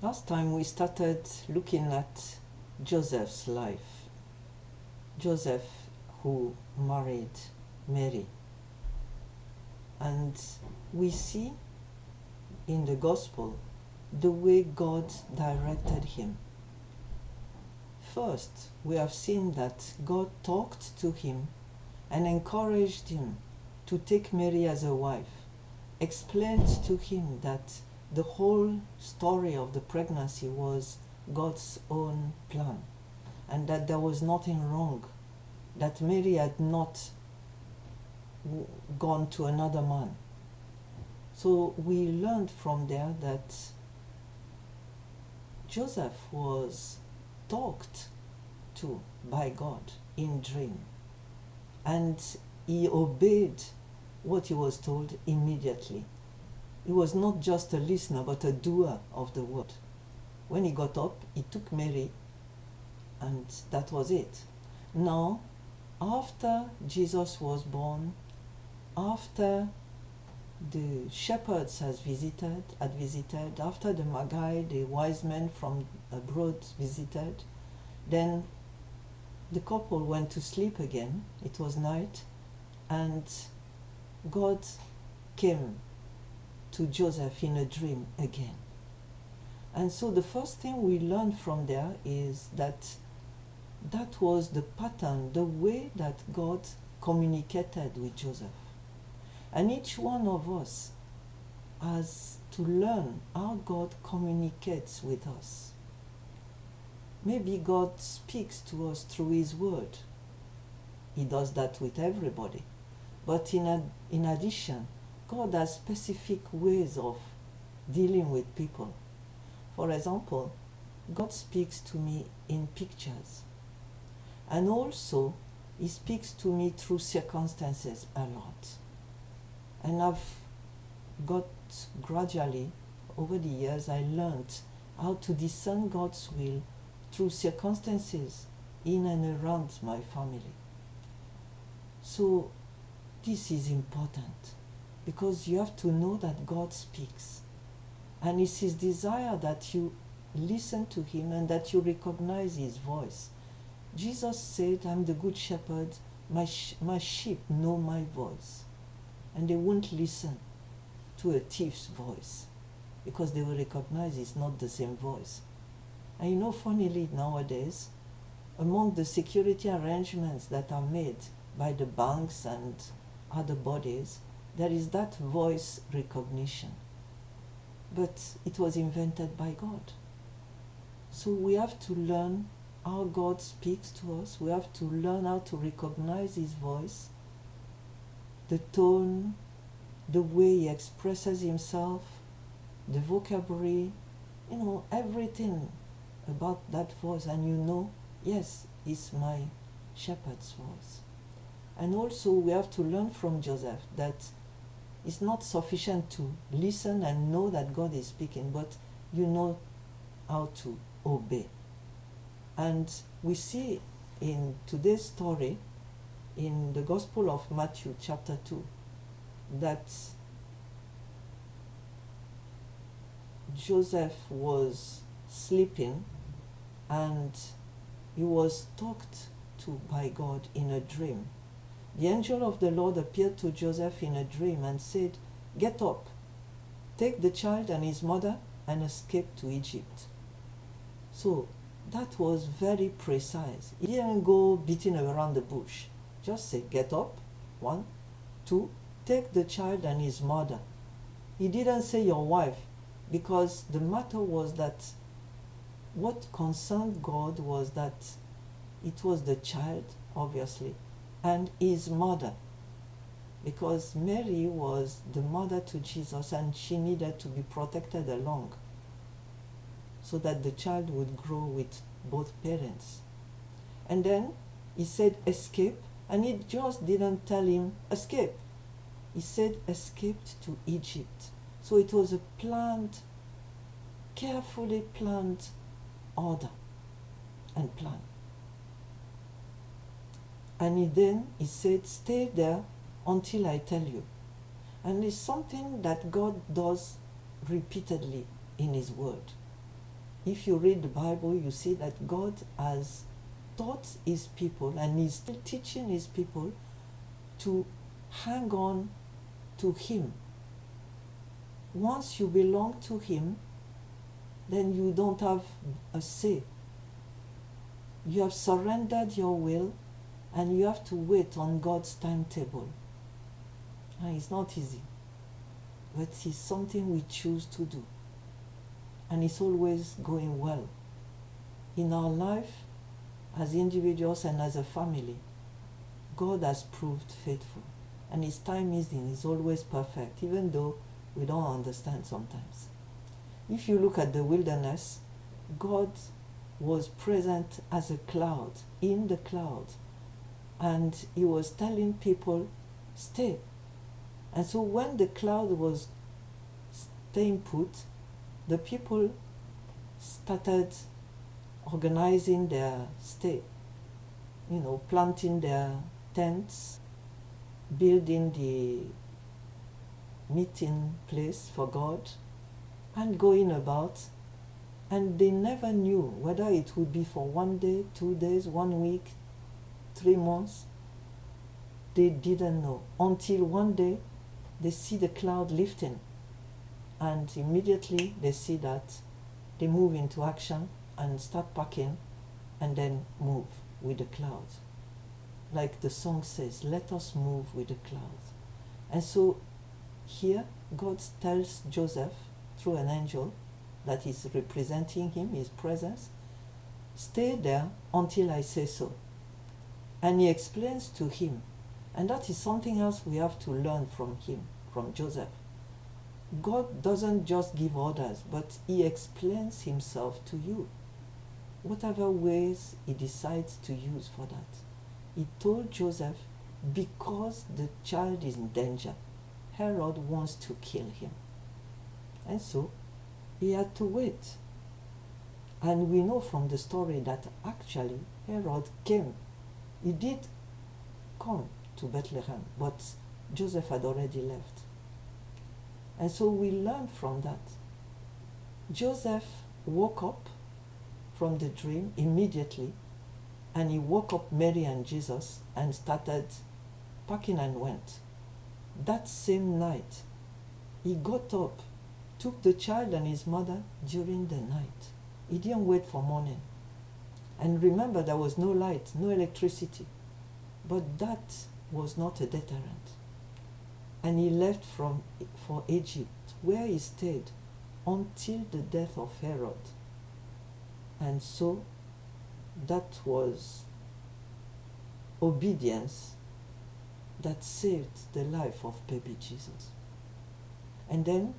Last time we started looking at Joseph's life. Joseph, who married Mary. And we see in the gospel the way God directed him. First, we have seen that God talked to him and encouraged him to take Mary as a wife, explained to him that the whole story of the pregnancy was God's own plan, and that there was nothing wrong, that Mary had not gone to another man. So we learned from there that Joseph was talked to by God in dream, and he obeyed what he was told immediately. He was not just a listener but a doer of the word. When he got up, he took Mary, and that was it. Now, after Jesus was born, after the shepherds had visited, after the Magi, the wise men from abroad visited, then the couple went to sleep again. It was night, and God came to Joseph in a dream again. And so the first thing we learned from there is that that was the pattern, the way that God communicated with Joseph. And each one of us has to learn how God communicates with us. Maybe God speaks to us through His Word. He does that with everybody. But in addition, God has specific ways of dealing with people. For example, God speaks to me in pictures. And also, He speaks to me through circumstances a lot. And I've got gradually, over the years, I learned how to discern God's will through circumstances in and around my family. So this is important, because you have to know that God speaks. And it's His desire that you listen to Him and that you recognize His voice. Jesus said, I'm the good shepherd, my sheep know my voice. And they won't listen to a thief's voice, because they will recognize it's not the same voice. And you know, funnily nowadays, among the security arrangements that are made by the banks and other bodies, there is that voice recognition. But it was invented by God. So we have to learn how God speaks to us. We have to learn how to recognize His voice, the tone, the way He expresses Himself, the vocabulary, everything about that voice. And yes, it's my shepherd's voice. And also we have to learn from Joseph that it's not sufficient to listen and know that God is speaking, but you know how to obey. And we see in today's story, in the Gospel of Matthew chapter 2, that Joseph was sleeping and he was talked to by God in a dream. The angel of the Lord appeared to Joseph in a dream and said, "Get up, take the child and his mother and escape to Egypt." So that was very precise. He didn't go beating around the bush. Just say, "Get up, 1, 2, take the child and his mother." He didn't say your wife, because the matter was that what concerned God was that it was the child, obviously, and his mother, because Mary was the mother to Jesus and she needed to be protected along so that the child would grow with both parents. And then he said escape, and he just didn't tell him escape. He said escaped to Egypt. So it was a planned, carefully planned order and plan. And he said, stay there until I tell you. And it's something that God does repeatedly in His Word. if you read the Bible, you see that God has taught his people and is still teaching his people to hang on to him. Once you belong to him, then you don't have a say. You have surrendered your will and you have to wait on God's timetable. And it's not easy, but it's something we choose to do. And it's always going well. In our life, as individuals and as a family, God has proved faithful. And his timing is always perfect, even though we don't understand sometimes. If you look at the wilderness, God was present as a cloud, in the cloud. And he was telling people, stay. And so when the cloud was staying put, the people started organizing their stay, planting their tents, building the meeting place for God, and going about. And they never knew whether it would be for 1 day, 2 days, 1 week, 3 months. They didn't know until one day they see the cloud lifting, and immediately they see that they move into action and start packing and then move with the cloud. Like the song says, let us move with the cloud. And so here God tells Joseph through an angel that is representing him, his presence, stay there until I say so. And he explains to him, and that is something else we have to learn from him, from Joseph. God doesn't just give orders, but he explains himself to you, whatever ways he decides to use for that. He told Joseph, because the child is in danger, Herod wants to kill him. And so he had to wait. And we know from the story that actually Herod came. He did come to Bethlehem, but Joseph had already left. And so we learn from that. Joseph woke up from the dream immediately, and he woke up Mary and Jesus and started packing and went. That same night, he got up, took the child and his mother during the night. He didn't wait for morning. And remember, there was no light, no electricity. But that was not a deterrent. And he left for Egypt, where he stayed until the death of Herod. And so that was obedience that saved the life of baby Jesus. And then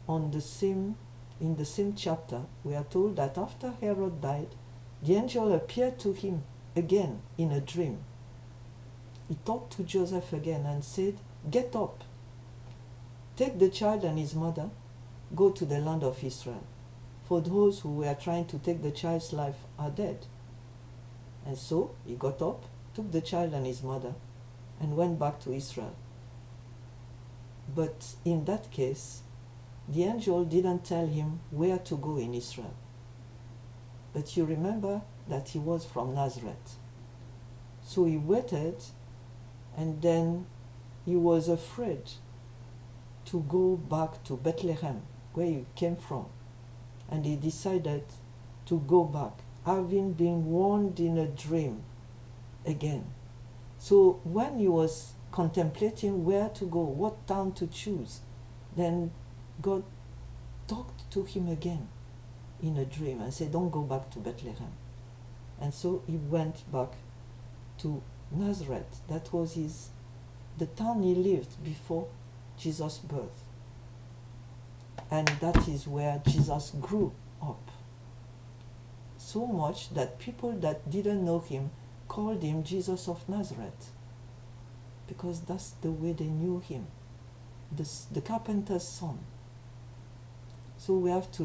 in the same chapter, we are told that after Herod died, the angel appeared to him again in a dream. He talked to Joseph again and said, get up, take the child and his mother, go to the land of Israel, for those who were trying to take the child's life are dead. And so he got up, took the child and his mother, and went back to Israel. But in that case, the angel didn't tell him where to go in Israel. But you remember that he was from Nazareth. So he waited, and then he was afraid to go back to Bethlehem, where he came from. And he decided to go back, having been warned in a dream again. So when he was contemplating where to go, what town to choose, then God talked to him again in a dream and said, don't go back to Bethlehem. And so he went back to Nazareth. That was the town he lived before Jesus' birth. And that is where Jesus grew up. So much that people that didn't know him called him Jesus of Nazareth, because that's the way they knew him, the carpenter's son. So we have to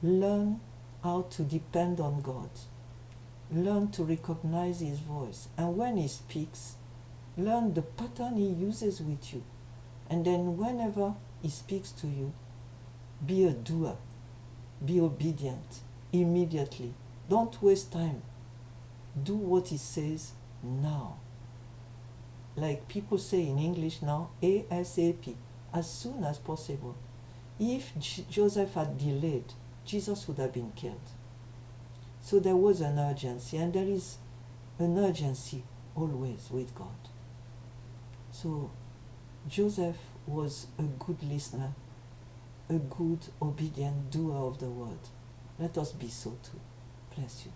learn how to depend on God, learn to recognize his voice, and when he speaks, learn the pattern he uses with you, and then whenever he speaks to you, be a doer. Be obedient immediately. Don't waste time. Do what he says now. Like people say in English now, ASAP, as soon as possible. If Joseph had delayed, Jesus would have been killed. So there was an urgency, and there is an urgency always with God. So Joseph was a good listener, a good, obedient doer of the word. Let us be so too. Bless you.